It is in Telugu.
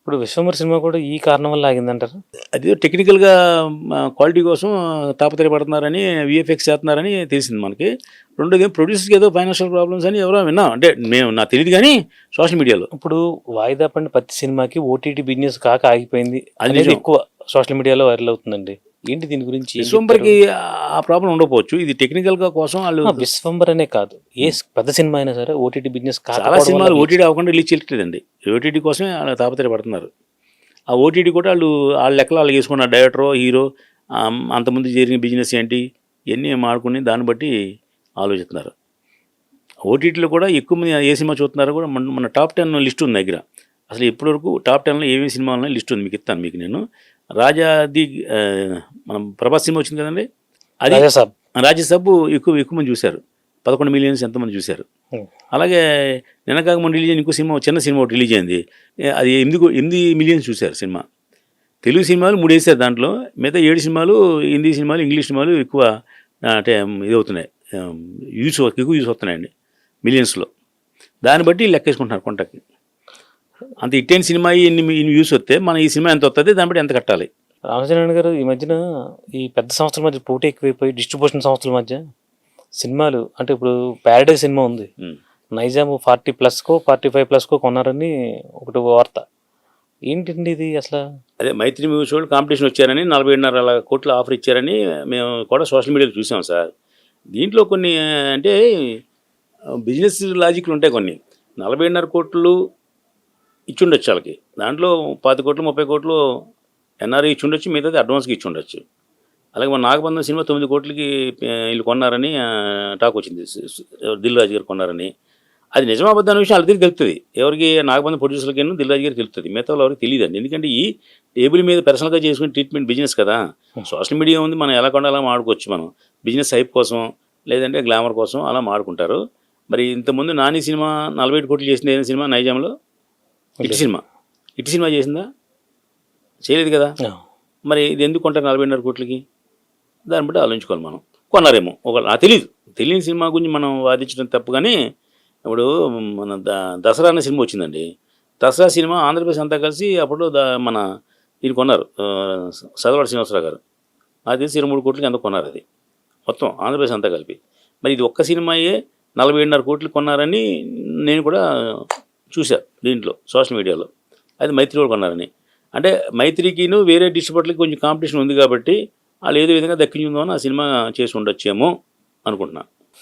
ఇప్పుడు 'విశ్వంబర' సినిమా కూడా ఈ కారణం వల్ల ఆగిందంటారా? అది టెక్నికల్‌గా క్వాలిటీ కోసం తాపత్రయపడుతున్నారని, వీఎఫ్ఎక్స్ చేస్తున్నారని తెలిసింది మనకి. రెండోదేమో ప్రొడ్యూసర్స్‌కి ఏదో ఫైనాన్షియల్ ప్రాబ్లమ్స్ అని ఎవరో విన్నాం. అంటే నాకు తెలీదు గానీ సోషల్ మీడియాలో. ఇప్పుడు వాయిదా పడిన ప్రతి సినిమాకి ఓటీటీ బిజినెస్ కాక ఆగిపోయింది అది అనేది నిజం. ఎక్కువ సోషల్ మీడియాలో వైరల్ అవుతుందండి. ఏంటి దీని గురించి ఏం విశ్వంబర్‌కి చెప్తారు? ఆ ప్రాబ్లమ్ ఉండకపోవచ్చు. ఇది టెక్నికల్‌గా కోసం ఆళ్ళు విశ్వంబర్ అనే కాదు, పెద్ద సినిమా అయినా సరే ఓటీటీ బిజినెస్ చాలా కాకపోవడం సినిమాలు వల్ల ఓటీటీ అవ్వకుండా రిలీజ్ చేయట్లేదండి. ఓటీటీ కోసమే ఆళ్ళు తాపత్రయపడుతున్నారు. ఆ ఓటీటీ కూడా ఆళ్ళ లెక్కలు ఆళ్ళు చేసుకున్నారు. డైరెక్టరో, హీరో అంతకుముందు జరిగిన బిజినెస్ ఏంటి ఇయన్నీ మాడుకుని దాన్ని బట్టి ఆలోచిస్తున్నారు. ఓటీటీలో కూడా ఎక్కువ మంది ఏ సినిమా చూస్తున్నారో కూడా మన టాప్ 10 లిస్ట్ ఉంది దగ్గర. అసలు ఇప్పటివరకు టాప్ 10లో ఏమేమి సినిమాలు ఉన్నాయో లిస్ట్ ఉంది. మీకు ఇస్తాను మీకు నేను. రాజాది మనం ప్రభాస్ సినిమా వచ్చింది కదండి. అది రాజాసాబ్. రాజ్యసభ ఎక్కువ మంది చూశారు. 11 మిలియన్స్ ఎంతమంది చూశారు. అలాగే నిన్నగాక మొన్న రిలీజ్ అయిన ఇంకో సినిమా చిన్న సినిమా ఒకటి రిలీజ్ అయింది. అది 8 మిలియన్స్ చూశారు సినిమా. తెలుగు సినిమాలు 3 వేసారు దాంట్లో. మిగతా 7 సినిమాలు హిందీ సినిమాలు, ఇంగ్లీష్ సినిమాలు ఎక్కువ అంటే ఇది అవుతున్నాయి. ఎక్కువ యూస్ అవుతున్నాయండి మిలియన్స్లో. దాన్ని బట్టి లెక్కేసుకుంటున్నారు కొంటకి. అంత హిట్టైన సినిమా ఇన్ని వ్యూస్ వస్తే మన ఈ సినిమా ఎంత వస్తుంది, దాన్ని బట్టి ఎంత కట్టాలి. రామచంద్రన్ గారు, ఈ మధ్యన ఈ పెద్ద సంస్థల మధ్య పోటీ ఎక్కువైపోయి డిస్ట్రిబ్యూషన్ సంస్థల మధ్య సినిమాలు అంటే ఇప్పుడు ప్యారడైజ్ సినిమా ఉంది, నైజాము 40+కో 45+కో కొన్నారని ఒకటి వార్త. ఏంటండి ఇది అసలు? అదే మైత్రి మూవీస్ వాళ్ళు కాంపిటీషన్ వచ్చారని 47.5 కోట్లు ఆఫర్ ఇచ్చారని మేము కూడా సోషల్ మీడియాలో చూసాం సార్. దీంట్లో కొన్ని అంటే బిజినెస్ లాజిక్లు ఉంటాయి కొన్ని. 47.5 కోట్లు ఇచ్చుండొచ్చు వాళ్ళకి. దాంట్లో 10 కోట్లు 30 కోట్లు ఎన్ఆర్ఐ ఇచ్చుండొచ్చు, మిగతాది అడ్వాన్స్గా ఇచ్చుండొచ్చు. అలాగే మన నాగబంధం సినిమా 9 కోట్లకి వీళ్ళు కొన్నారని టాక్ వచ్చింది. దిల్ రాజు గారు కొన్నారని. అది నిజమా అబద్ధం అనే విషయం వాళ్ళ దగ్గరికి తెలుస్తుంది. ఎవరికి నాగబంధం ప్రొడ్యూసర్లకి దిల్ రాజు గారికి తెలుస్తుంది. మిగతా ఎవరికి తెలియదండి. ఎందుకంటే ఈ టేబుల్ మీద పర్సనల్గా చేసుకునే ట్రీట్మెంట్ బిజినెస్ కదా. సోషల్ మీడియా ఉంది, మనం ఎలా కొండ అలా మాడుకోవచ్చు. మనం బిజినెస్ హైప్ కోసం లేదంటే గ్లామర్ కోసం అలా మాడుకుంటారు. మరి ఇంతకుముందు నాని సినిమా 47 కోట్లు చేసింది ఏదైనా సినిమా నైజాంలో? ఇటు సినిమా చేసిందా? చేయలేదు కదా. మరి ఇది ఎందుకు కొంటారు 47.5 కోట్లకి? దాన్ని బట్టి ఆలోచించుకోవాలి మనం. కొన్నారేమో ఒకళ్ళు తెలియని సినిమా గురించి మనం వాదించడం తప్పు. కానీ ఇప్పుడు మన దసరా అనే సినిమా వచ్చిందండి. దసరా సినిమా ఆంధ్రప్రదేశ్ అంతా కలిసి అప్పుడు మన ఇది కొన్నారు, సదవాడ శ్రీనివాసరావు గారు. అది 23 కోట్లకి ఎంత కొన్నారు అది మొత్తం ఆంధ్రప్రదేశ్ అంతా కలిపి. మరి ఇది ఒక్క సినిమాయే 47.5 కోట్లు కొన్నారని నేను కూడా చూశాను దీంట్లో సోషల్ మీడియాలో. అది మైత్రి వాళ్ళు కొన్నారని. అంటే మైత్రికిను వేరే డిస్ట్రిబ్యూటర్లకి కొంచెం కాంపిటీషన్ ఉంది కాబట్టి వాళ్ళు ఏదో విధంగా దక్కించుకుందామని ఆ సినిమా చేసి ఉండొచ్చేమో అనుకుంటున్నాను.